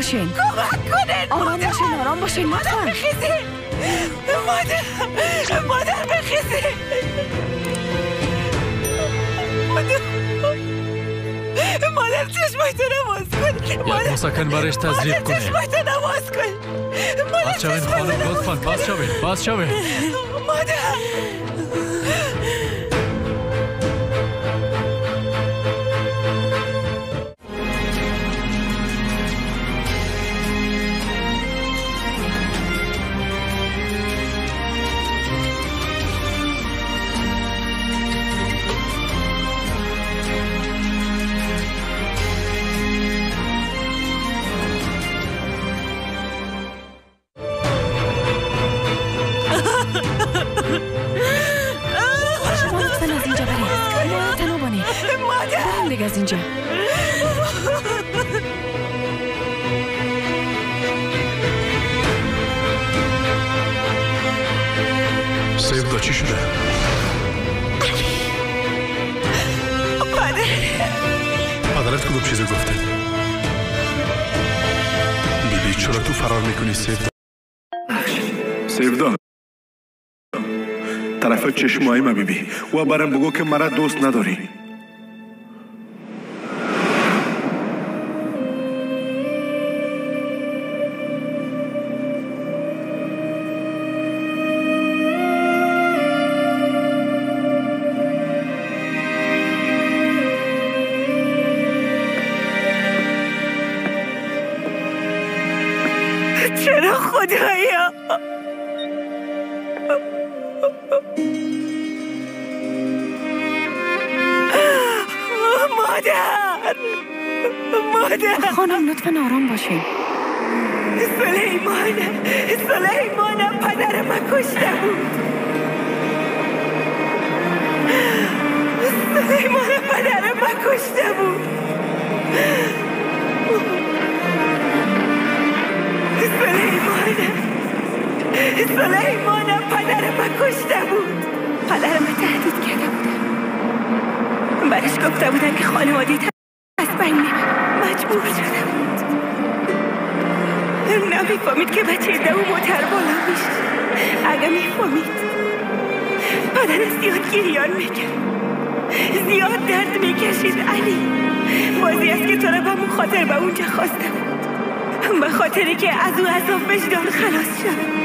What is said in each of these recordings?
باشین. کمک کنین. آرام باشین، آرام باشین. مادر بخیزین. مادر بخیزین. مادر چشمایتو نماز کن. یک مسکن برش تزریق کنه. مادر چشمایتو نماز کن. باز شوین خانم لطفاً، باز شوین. مادر از اینجا. سیفدا چی شده؟ پدرت کدوم چیزی گفته؟ بیبی چرا تو فرار میکنی سیفدا؟ سیفدا طرف چشمایی ما بیبی و برام بگو که مرا دوست نداری. چرا خدایا؟ مادر خانم لطفاً آرام باشین. سلیمان پدر من کشته بود. سلیمان پدر من کشته بود. سلیمان پدر من کشته بود. پدر من تهدید کرده بودن. برش گفته بودن که خانوادی از بین مجبور شده بود. نمیفهمید که بچه دو موتر بالا میشه. اگه میفهمید پدر زیاد گریان میکرد، زیاد درد میکشید. علی بازی است که تو را به اون خاطر به اونجا خواسته بود، به خاطری که از او عذاب وجدان خلاص شد.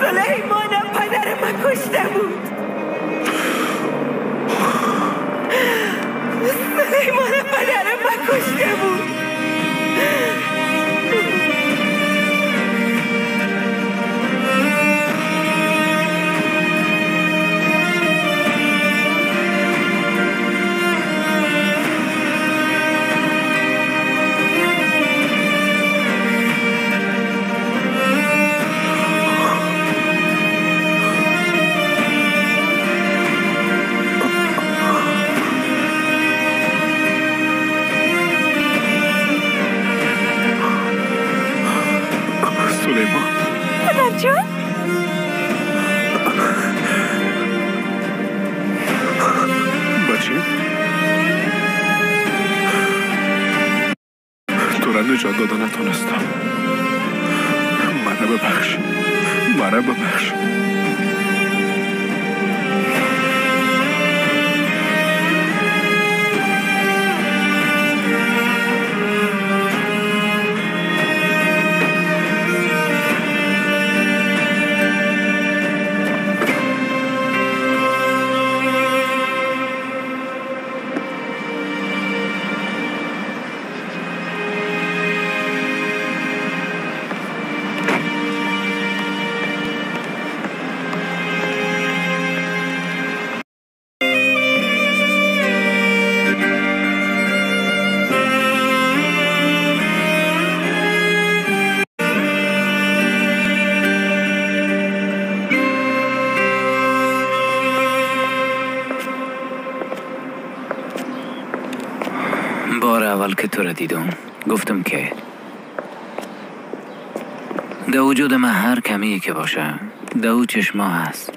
سلیمان پدر من کشته بود. سلیمان پدر من کشته بود. نجات داده نتونستم. منو ببخش. بار اول که تو را دیدم گفتم که در وجود من هر کمی که باشه در چشما هست.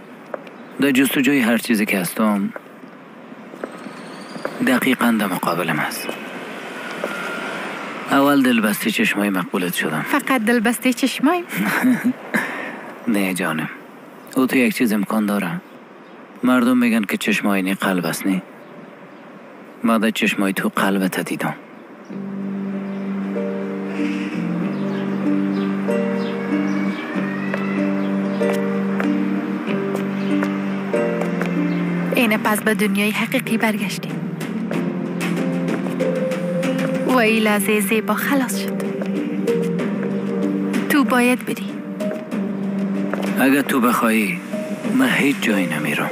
در جستجوی هر چیزی که هستم دقیقاً در مقابلم هست. اول دلبسته چشمای مقبولت شدم. فقط دلبسته چشمای؟ نه جانم، او تو یک چیز امکان داره. مردم میگن که چشمای نی قلب است نی. بعد چشمای تو قلبت دیدم. اینه پس به دنیای حقیقی برگشتی و این لحظه زیبا خلاص شد. تو باید بری. اگه تو بخوایی من هیچ جایی نمیرم.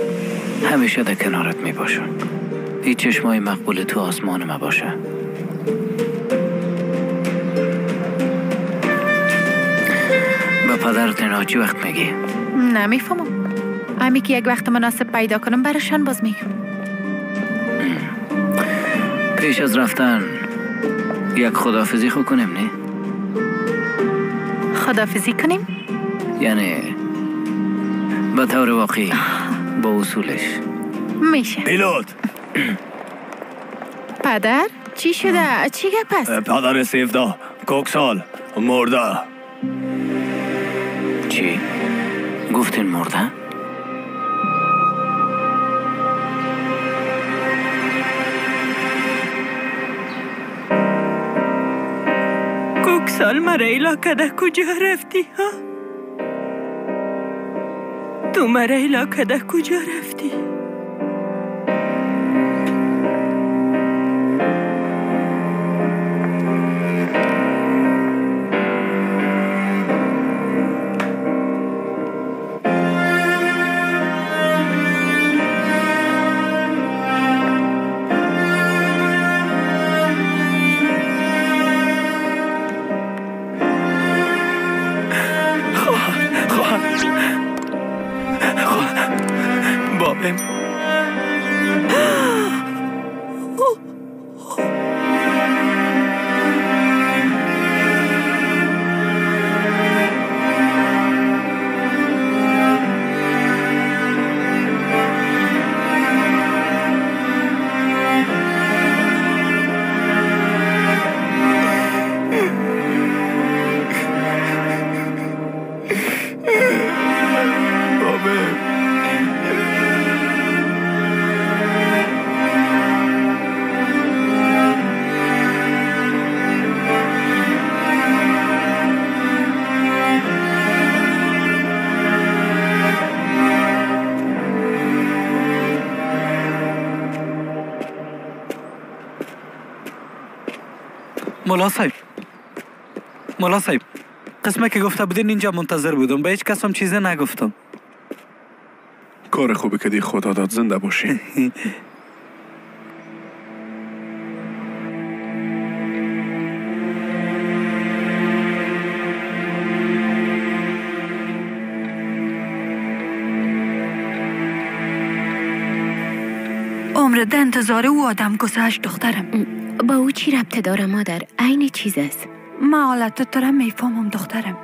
همیشه در کنارت میباشم. هیچ چشمای مقبول تو آسمان ما باشه. به پدرت اینا چی وقت میگی؟ نمیفهمم. امی که یک وقت مناسب پیدا کنم براشان باز میگم. پیش از رفتن یک خداحافظی خو کنیم نه؟ خداحافظی کنیم؟ یعنی به طور واقعی با اصولش میشه. پیلوت پدر؟ چی شده؟ چی گپ است؟ پدر 17 کوکسال مرده. چی؟ گفتین مرده؟ کوکسال مریلا کده کجا رفتی ها؟ تو مریلا کده کجا رفتی؟ بابم مولا صاحب قسمه که گفته بودین اینجا منتظر بودم. به هیچ کس هم چیزی نگفتم. کار خوبی که دی خدا داد. زنده باشی. عمر ده انتظار او آدم گذشت دخترم. با او چی ربطه داره مادر؟ عین چیز است. من حالت دارم میفهمم دخترم.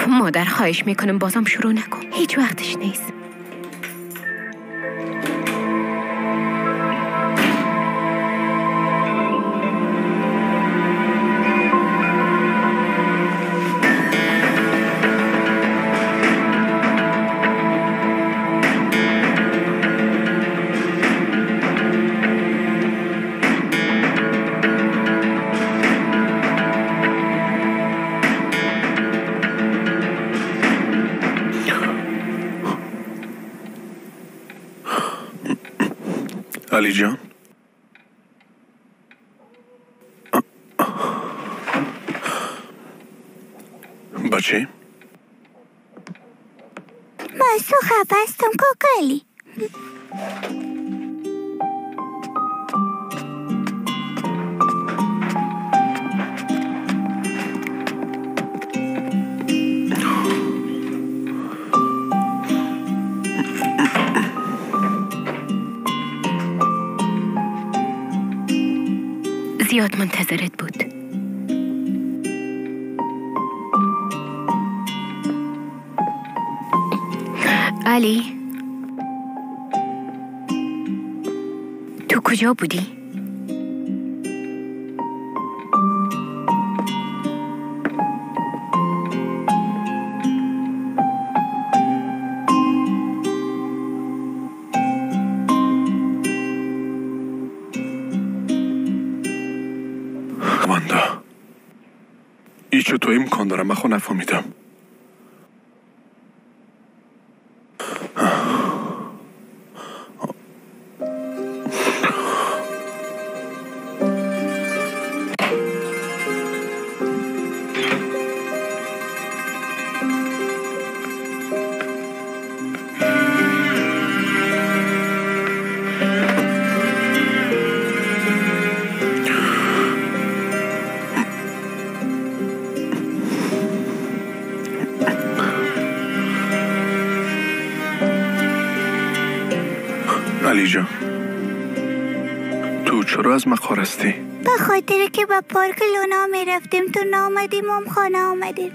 مادر خواهش میکنم بازم شروع نکن. هیچ وقتش نیست. علی جان بچه من سو خفستم کوکالی. زیاد منتظرت بود. علی تو کجا بودی؟ ای چطور امکان دارم؟ من خود نفهمیدم. علی جان، تو چرا از مقهار هستی؟ به خاطر که با پارک لونا می رفتیم تو نامدیم هم خانه آمدیم.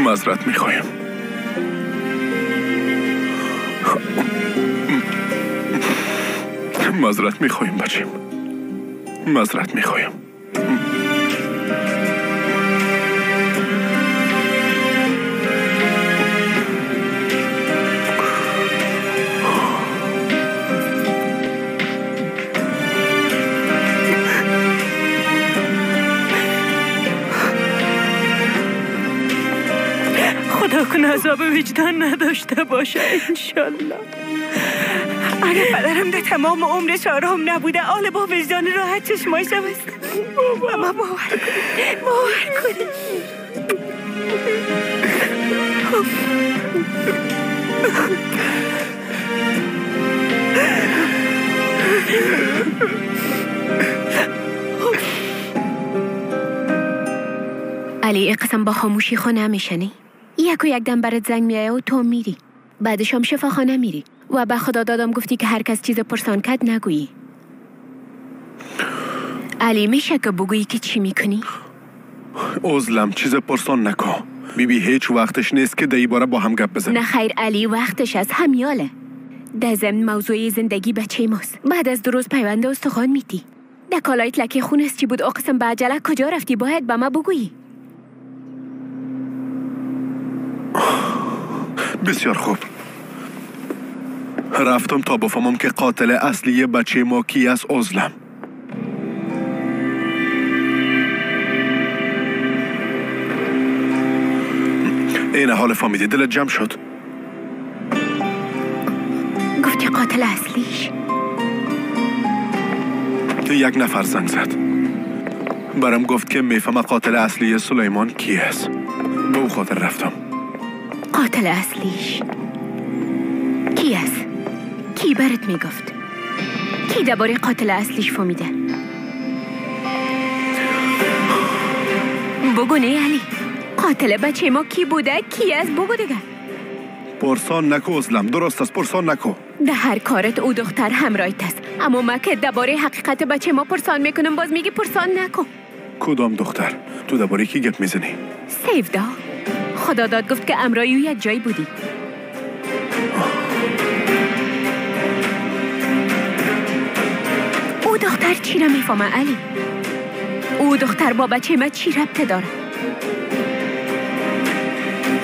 معذرت میخوایم. معذرت میخوایم بچیم. معذرت میخوایم. خدا کنه عذاب وجدان نداشته باشه انشالله. اگه پدرم ده تمام عمرش آرام نبوده آل با وجدان راحت چشمایش بست. بابا باور کنه. علی قسم با خاموشی خو نمیشنی؟ یک و یک دم برات زنگ میایه و تو میری، بعدش هم شفاخانه میری و به خدا دادم گفتی که هر کس چیز پرسان کرد نگویی. علی میشه که بگویی که چی میکنی؟ عزلم چیز پرسان نکن. بیبی هیچ وقتش نیست که دایی باره با هم گپ بزنیم. نه خیر علی، وقتش از همیاله. در ضمن موضوع زندگی بچه ماست. بعد از 2 روز پیوند استخوان میتی. در کالایت لکه خون است چی بود اقسم به عجله کجا رفتی؟ باید به ما بگویی. بسیار خوب. رفتم تا بفهمم که قاتل اصلی بچه ما کی است. عزلم این حال فهمیدی؟ دلت جمع شد؟ گفتی قاتل اصلیش؟ یک نفر زنگ زد برام گفت که میفهمه قاتل اصلی سلیمان کی است. به او خاطر رفتم. قاتل اصلیش کی است؟ کی برات میگفت؟ کی درباره قاتل اصلیش فهمیده؟ بگو نه علی، قاتل بچه ما کی بوده؟ کی است؟ بگو دیگه. پرسان نکو عزلم، درست است، پرسان نکو. ده هر کارت او دختر همراهیت است، اما ما که درباره حقیقت بچه ما پرسان میکنم باز میگی پرسان نکو. کدام دختر؟ تو درباره کی گپ میزنی؟ سیفدا. خدا داد گفت که امرای او یک جایی بودی. او دختر چی را میفهمه علی؟ او دختر با بچه ما چی ربطه داره؟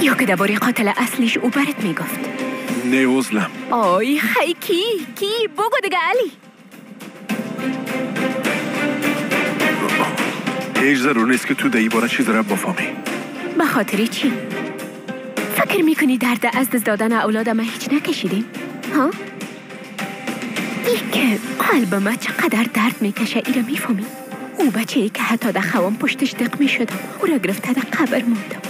یا که درباره قاتل اصلیش او برات میگفت؟ نه عزلم. آی خی کی بگو دیگه علی. هیچ ضرور نیست که تو دایی باره چیز را بفهمی. به خاطر چی؟ فکر میکنی درد از دست دادن اولاد ما هیچ نکشیدیم؟ ها؟ ای که قلب ما چقدر درد میکشه ای را میفهمی؟ او بچه ای که حتی در خوام پشتش دق میشدم او را گرفته در قبر موندم.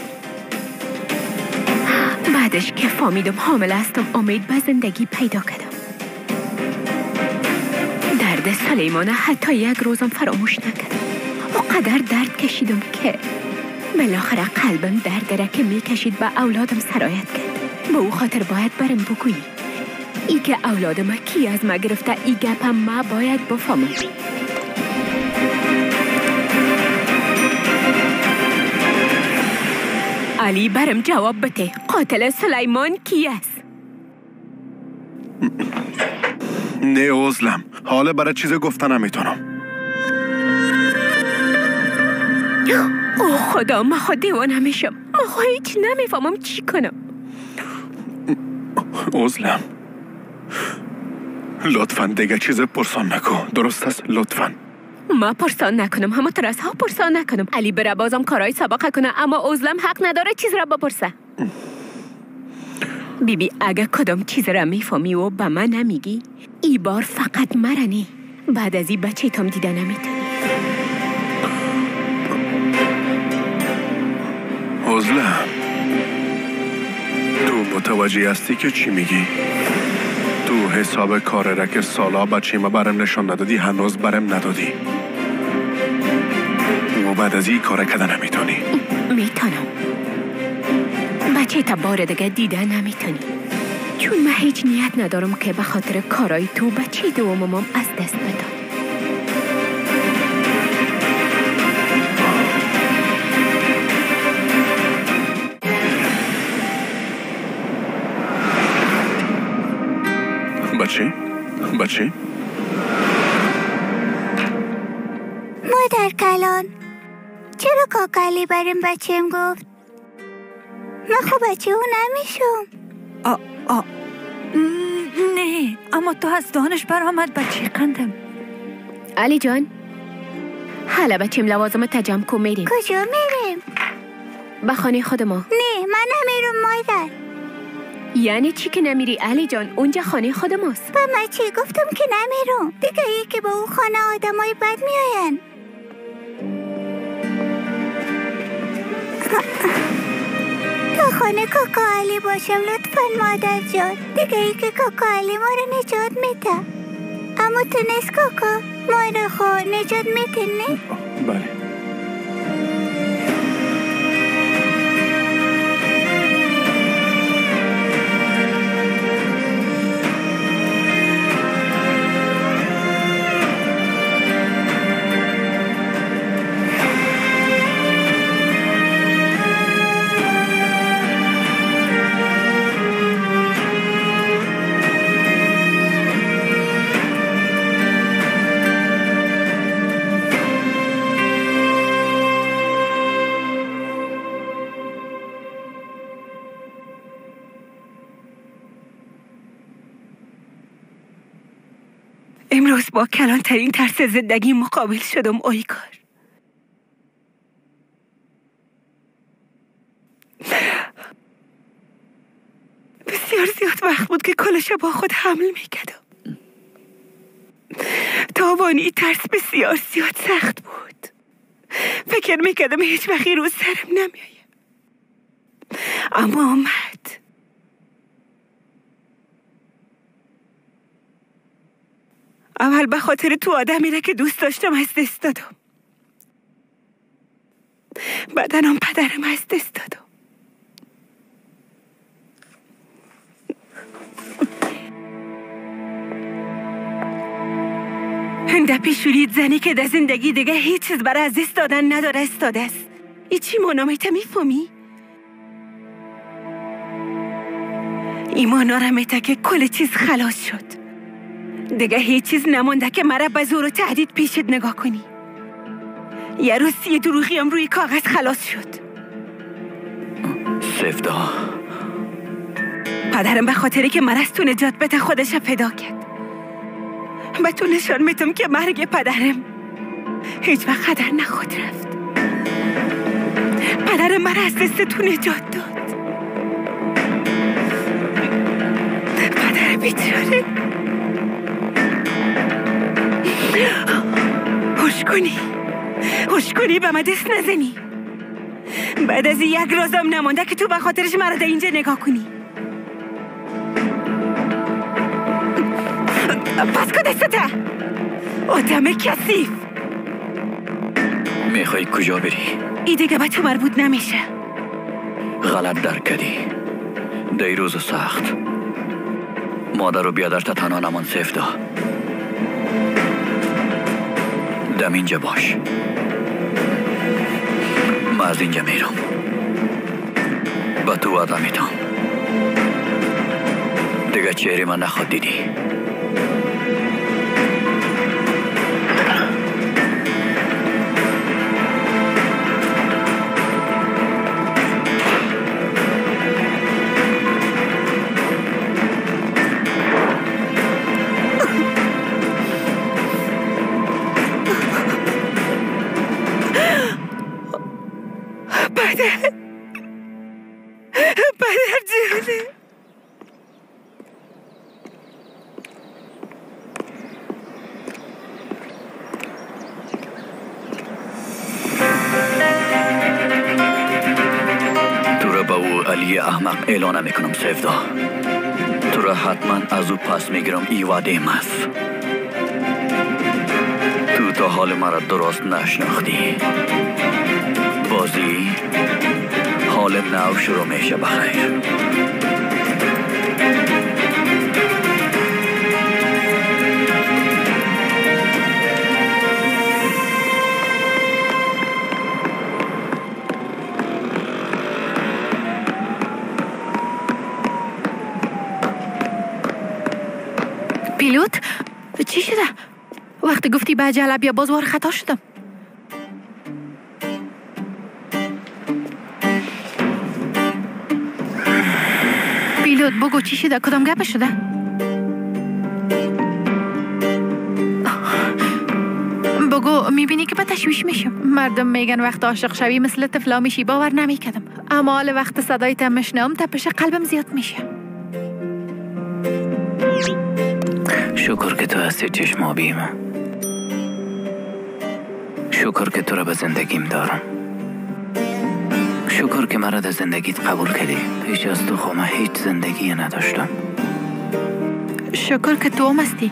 بعدش که فهمیدم حامل هستم امید به زندگی پیدا کردم. درد سلیمان حتی یک روزم فراموش نکردم. و قدر درد کشیدم که بالاخره قلبم درد را که میکشید به اولادم سرایت کرد. به او خاطر باید برم بگویی ای که اولادم کی از ما گرفته ای گپم ما باید بفهمم. علی برم جواب بده، قاتل سلیمان کی است؟ نه عزلم، حالا برای چیز گفتن نمیتونم. او خدا، من خود دیوانه میشم. من هیچ نمیفهمم چی کنم. عزلم. لطفاً دیگه چیز پرسان نکن. درست است؟ لطفاً. ما پرسان نکنم، همونطور از ها پرسان نکنم. علی بره بازم کارهای سابقه کنه، اما عزلم حق نداره چیز را بپرسه. بیبی اگه کدام چیز را میفهمی و به من نمیگی، ای بار فقط مرنی. بعد از این بچه تام دیده نمیتونی. عزلم، تو متوجه هستی که چی میگی؟ تو حساب کار را که سالا بچه ما برم نشان ندادی، هنوز برم ندادی و بعد از این کار کده نمیتونی. میتونم. بچه تا بار دیگه دیده نمیتونی، چون من هیچ نیت ندارم که به خاطر کارای تو بچه دومم از دست بدم. بچه؟ مادر کلان، چرا کاکالی بریم بچه‌م گفت؟ من خوب بچه او نمیشم. نه، اما تو از دانش برآمد بچه قندم. علی جان، حالا بچه‌م لوازم تجمع کن میریم. کجا میریم؟ به خانه خود ما. نه، من نمیرم مادر. یعنی چی که نمیری علی جان؟ اونجا خانه خود ماست. با من چی گفتم که نمیرم؟ دیگه ای که با اون خانه آدمای بد میاین. تا خانه کاکا علی باشم لطفاً مادر جان. دیگه ای که کاکا علی ما رو نجات میده. اما تو نیست کاکا، ما رو خود نجات میده نه؟ بله. امروز با کلانترین ترس زندگی مقابل شدم اویگار. بسیار زیاد وقت بود که کلش با خود حمل میکردم. تابانی ترس بسیار زیاد سخت بود. فکر میکردم هیچ وقتی روز سرم نمیایم، اما آمد. اول به خاطر تو آدمی را که دوست داشتم از دست دادم. بعدنم پدرم از دست دادم. هنده پیشورید زنی که در زندگی دیگه هیچ چیز برای از دست دادن نداره استاده است. ای چی منامیت میفهمی؟ ایمانا را میته که کل چیز خلاص شد. دیگه هیچ چیز نمونده که مرا به زور و تهدید پیشت نگاه کنی. یه روز یه دروغیم روی کاغذ خلاص شد. سفدا، پدرم به خاطری که مرا از تو نجات بده خودش فدا کرد. به تو نشان میتم که مرگ پدرم هیچ وقت قدر نخود رفت. پدرم مرا از دست تو نجات داد. پدر بیچاره. هوش کنی به من دست نزنی. بعد از یک روزم نمانده که تو به خاطرش مرا در اینجا نگاه کنی. پس که دسته آدم کثیف. میخوای کجا بری؟ ای دیگه به تو مربوط نمیشه. غلط درک کردی. دی روز سخت مادر رو بیادر تا تنها نمان سفدا. دم اینجا باش. من از اینجا میرم. با تو وعده میدم دیگه چهره من نخواد دیدی. یه احمق اعلانه میکنم سیفدا. تو را حتما از او پس میگیرم. ای وعده است. تو تا حال مرا درست نشناختی. بازی حال نو شروع میشه. بخیر. پیلوت چی شده؟ وقتی گفتی به عجله بیا باز وار خطا شدم. پیلوت بگو چی شده؟ کدام گپ شده؟ بگو. میبینی که به تشویش میشم. مردم میگن وقت عاشق شوی مثل طفلا میشی. باور نمیکردم، اما حال وقت صدایت میشنم تپش قلبم زیاد میشه. شکر که تو هستی چشم آبی من. شکر که تو را به زندگیم دارم. شکر که مرا در زندگیت قبول کردی. پیش از تو خو من هیچ زندگی نداشتم. شکر که تو هم هستی.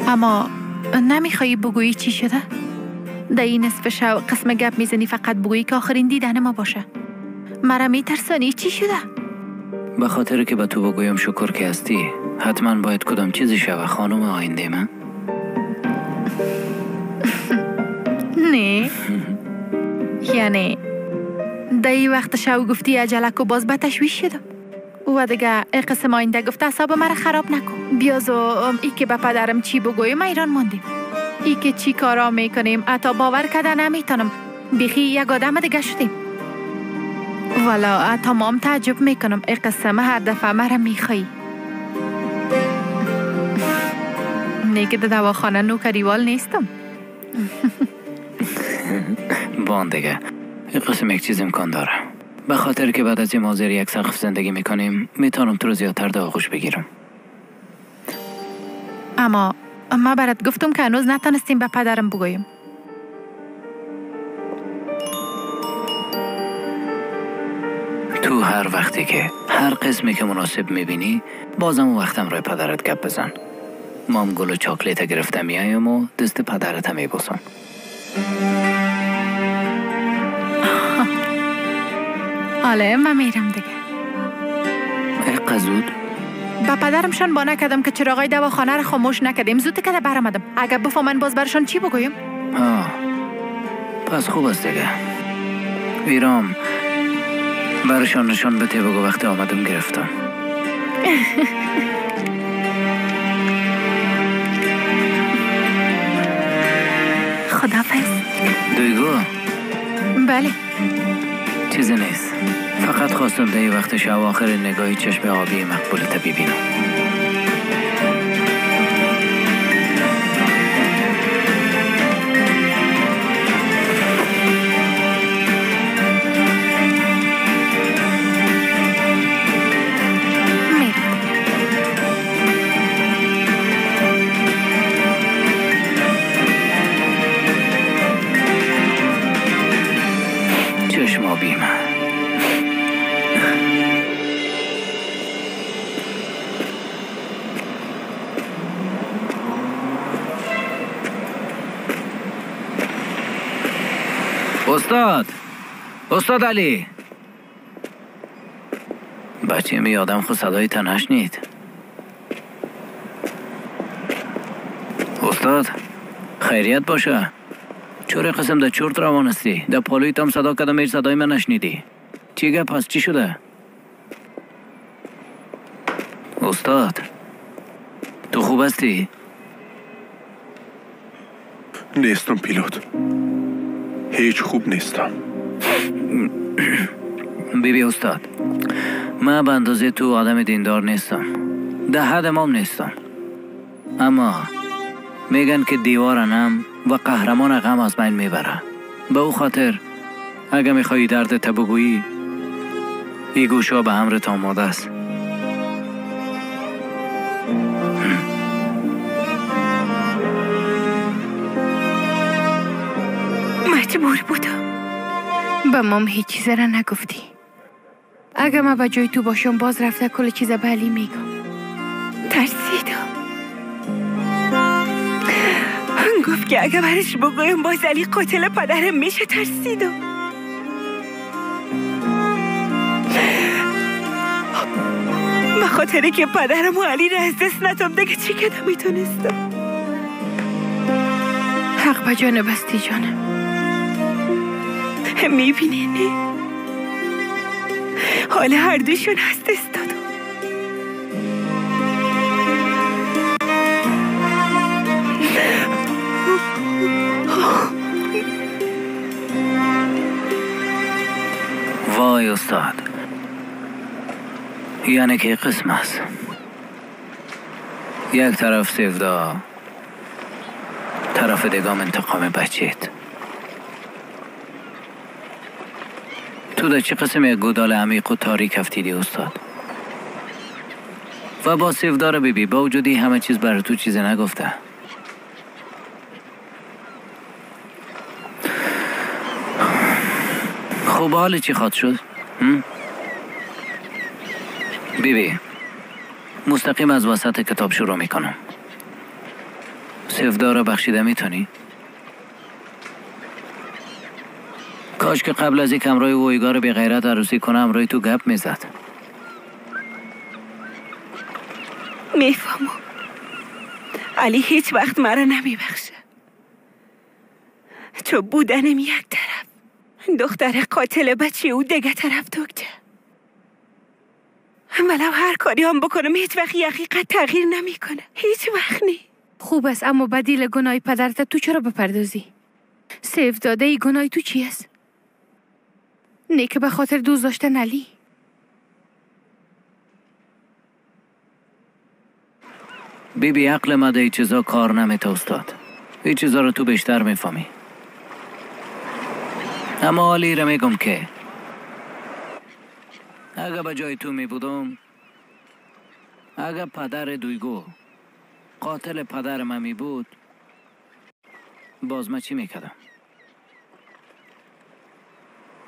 اما نمیخوایی بگویی چی شده؟ در این نصف شب قسم گپ میزنی فقط بگویی که آخرین دیدن ما باشه. مرا میترسانی. چی شده؟ به خاطر که به تو بگویم شکر که هستی حتما باید کدام چیزی شوه خانم آینده من. نه یعنی در این وقت شو گفتی عجله کو باز به تشویش شدم و دیگه ای قسم آینده گفته اصاب مرا خراب نکن. بیازو ای که به پدرم چی بگویم ایران ماندیم. ای که چی کارا میکنیم حتی باور کرده نمیتونم. بیخی یک آدم دیگه شدیم. والا تمام تعجب میکنم. ای قسم هر دفعه مرا میخوایی. نه که در دواخانه نوکریوال نیستم. بان دیگه این قسم یک چیز امکان داره. به خاطر که بعد از این موضوع یک سقف زندگی میکنیم میتونم تو رو زیادتر در آغوش بگیرم. اما ما برات گفتم که هنوز نتونستیم به پدرم بگویم. تو هر وقتی که هر قسمی که مناسب میبینی بازم اون وقتم روی پدرت گپ بزن. مام گل و چاکلیت گرفتم میایم و دست پدرت هم میبوسم. حالا من میرم دیگه. ای قزود. با پدرمشان با نکردم که چراغای دواخانه رو خاموش نکردیم. زود که برآمدم. اگر بفهمن باز برشان چی بگویم؟ پس خوب است دیگه. ویرام برشان نشان بده بگو وقتی آمدم گرفتم. خداحافظ. دویگو؟ بله. چیزی نیست. فقط خواستم در این وقت شب آخر نگاهی چشم آبی مقبولت ببینم. چشم آبی من. استاد علی. بچه می آدم خود صدای تنهش نید. استاد خیریت باشه. چوری قسم در چورت روان هستی؟ در پالویت هم صدا کدم ایر صدای من نشنیدی. چی گپ هست؟ چی شده؟ استاد تو خوب هستی؟ نیستم پیلوت. هیچ خوب نیستم. بیبی استاد من به اندازه تو آدم دیندار نیستم. ده حد مام نیستم. اما میگن که دیوار نم و قهرمان غم از بین میبره. به او خاطر اگه میخوایی درد تبگویی ای گوشا به امرت آماده است. مجبور بودم. به مام هیچ چیز را نگفتی. اگه من به جای تو باشم باز رفته کل چیز به علی میگم. ترسیدم. گفت که اگه برش بگویم باز علی قاتل پدرم میشه. ترسیدم. به خاطر که پدرم و علی را از دست ندم دیگه چی کده میتونستم. حق به جان بستی جانم. میبینی نه؟ حالا هر دوشون از دست دادم. وای استاد، یعنی که قسم است. یک طرف سفدا، طرف دگام انتقام بچیت. تو در چه قسم یک گودال عمیق و تاریک افتیدی استاد؟ و با سفدا رو ببی با وجودی همه چیز برای تو چیزی نگفته. خب حال چی خواد شد؟ بیبی مستقیم از وسط کتاب شروع میکنم. سفدا را بخشیده میتونی؟ کاش که قبل از یک امرای اویگار بی غیرت عروسی کنم روی تو گپ میزد. میفهمم. علی هیچ وقت مرا نمیبخشه. چون بودنم یک طرف، دختر قاتل بچه او دیگه طرف دکتر. ولو هر کاری هم بکنم هیچ وقت حقیقت تغییر نمیکنه. هیچ وقت نی. خوب است اما بدیل گناه پدرت تو چرا بپردازی؟ سیف داده ای گناه تو چی است؟ نه که به خاطر دوست داشتن علی. بیبی عقل مده ای چیزا کار نمیته استاد. ای چیزا رو تو بیشتر میفهمی. اما حالی را میگم که اگه به جای تو میبودم، اگه پدر دویگو قاتل پدر من میبود، باز من چی میکردم؟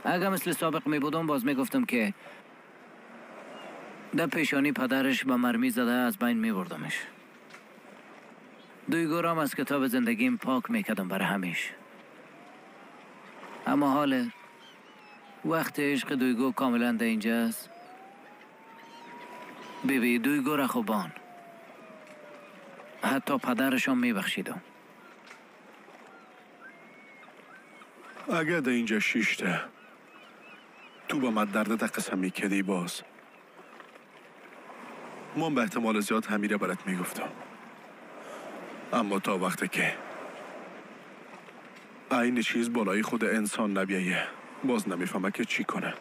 اگه مثل سابق میبودم باز میگفتم که در پیشانی پدرش به مرمی زده از بین میبردمش. دویگو رام از کتاب زندگیم پاک میکردم برای همیش. اما حال وقت عشق دویگو کاملا در اینجاست. بیبی دویگو را خوبان حتی پدرشان میبخشیدم. اگه در اینجا شیشته تو با من درد در قسم میکدی باز من به احتمال زیاد همیره برات میگفتم. اما تا وقتی که این چیز بالای خود انسان نبیه باز نمیفهمه که چی کنه.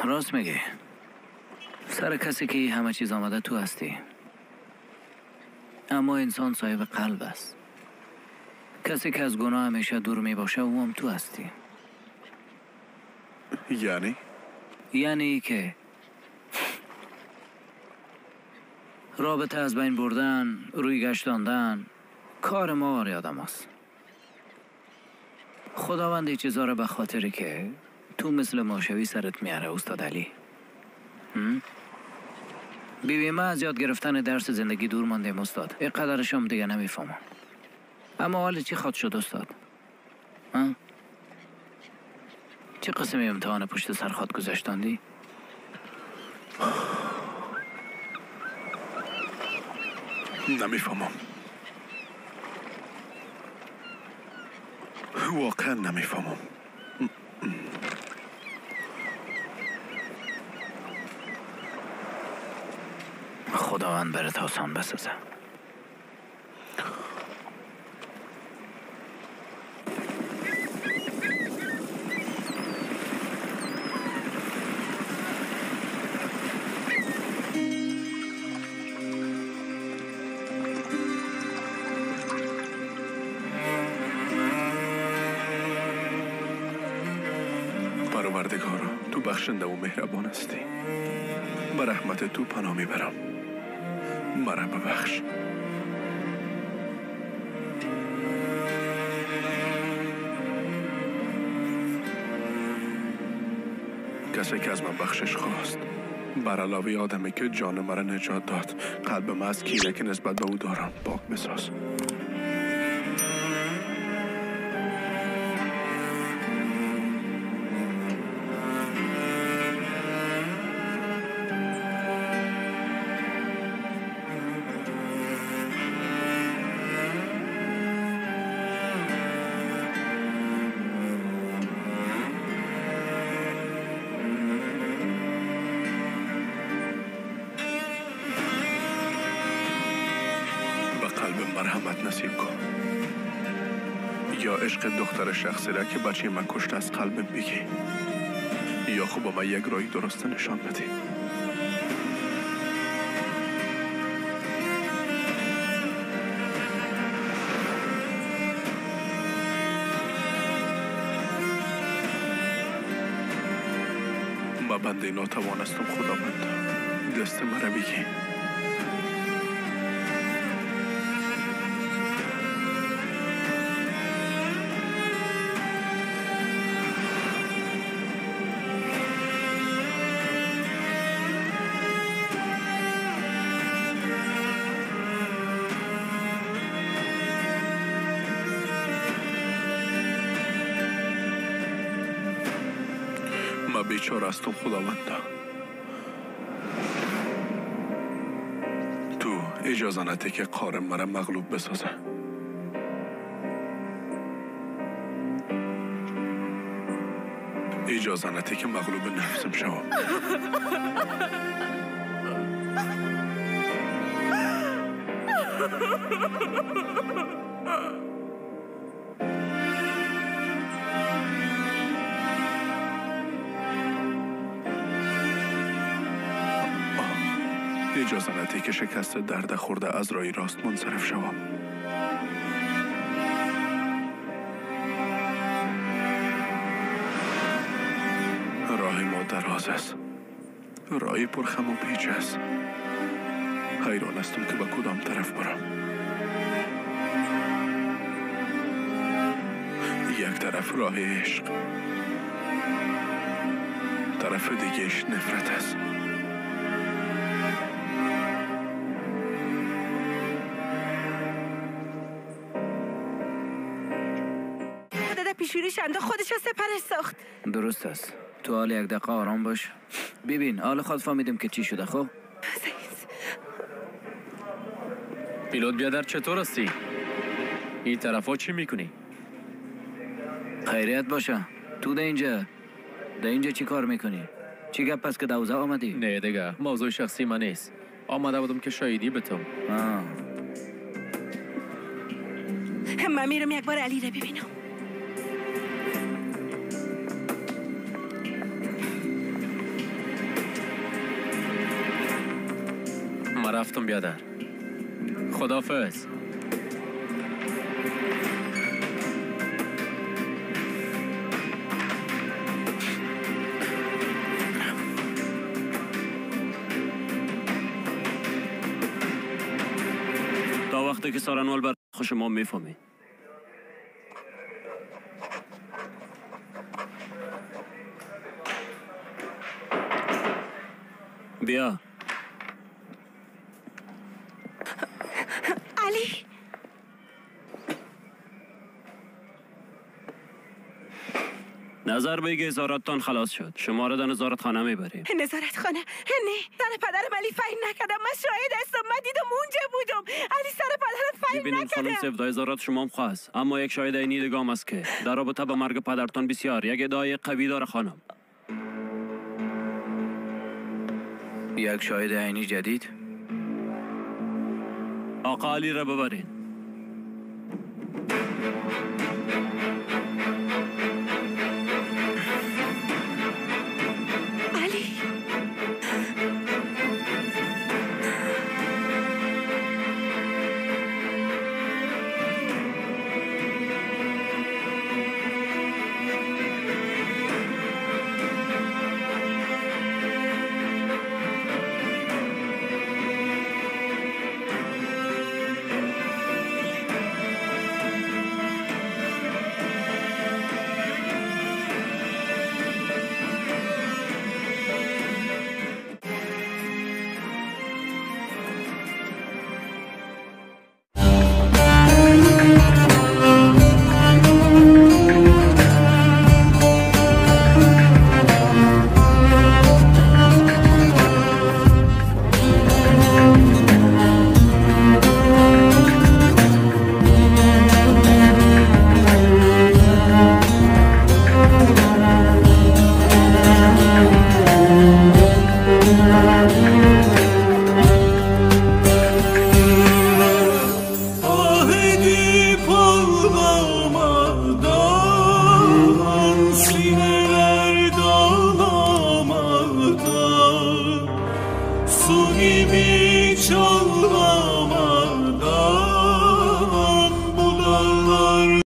راست میگی. سر کسی که همه چیز آمده تو هستی. اما انسان صاحب قلب است. کسی که از گناه همیشه دور می باشه او هم تو هستی. یعنی که رابطه از بین بردن، روی گشتاندن کار ما و آدم است. خداوند این چیزا رو به خاطری که تو مثل ماشوی سرت میاره استاد علی. بیبی من از یاد گرفتن درس زندگی دور ماندیم استاد. اینقدرش هم دیگه نمیفهمم. اما حال چی خواد شد استاد؟ چه قسم امتحان پشت سر خود گذاشتاندی؟ نمیفهمم. واقعا نمیفهمم. خداوند برات آسان بسازه. پروردگارا تو بخشنده و مهربان هستی. به رحمت تو پناه میبرم. مرا ببخش. کسی که از من بخشش خواست، بر علاوه آدمی که جان مرا نجات داد، قلبم از کینه که نسبت به او دارم پاک بساز. مرحمت نصیب کن، یا عشق دختر شخصی را که بچه من کشته از قلبم بگی، یا خوب من یک رای درست نشان بدی. ما بنده ناتوانستم خداوند، دست مرا بگی. ما بیچاره هستم خداوندا، تو اجازه نده که قارم مرا مغلوب بسازه. اجازه نده که مغلوب نفسم شوم. اجازه نده که شکست درد خورده از رای راست منصرف شوم. راه ما دراز است، راهی پرخم و پیچ است. حیران هستم که به کدام طرف برم. یک طرف راه عشق، طرف دیگهش نفرت است. پیشونی شنده خودش سپرش ساخت. درست است. تو حال یک دقیقه آرام باش. ببین حال خود فهمیدم که چی شده. خب پیلوت بیادر چطور هستی؟ این طرفا چی میکنی؟ خیریت باشه. تو ده اینجا چی کار میکنی؟ چی گپ است که دوزه آمدی؟ نه دیگه موضوع شخصی من نیست. آمده بودم که شاهدی بتم. من میرم یک بار علی را ببینم. من رفتم بیادر. خداحافظ. تا وقتی که سارنوال بر خوش ما میفهمی. بیا. علی نظر بگی نظارتتان خلاص شد. شما را در نظارتخانه میبریم. نظارتخانه؟ نه، سر پدرم علی فهم نکردم. من شاهد هستم. من دیدم اونجا بودم. علی سر پدرم فهم ببینید خانم سفدای نظارت شما هم خواست، اما یک شاهد عینی دیگه هم است که در رابطه با مرگ پدرتان بسیار یک ادعای قوی داره خانم. یک شاهد عینی جدید؟ آقا علی را ببرین. علی سونی بیچاره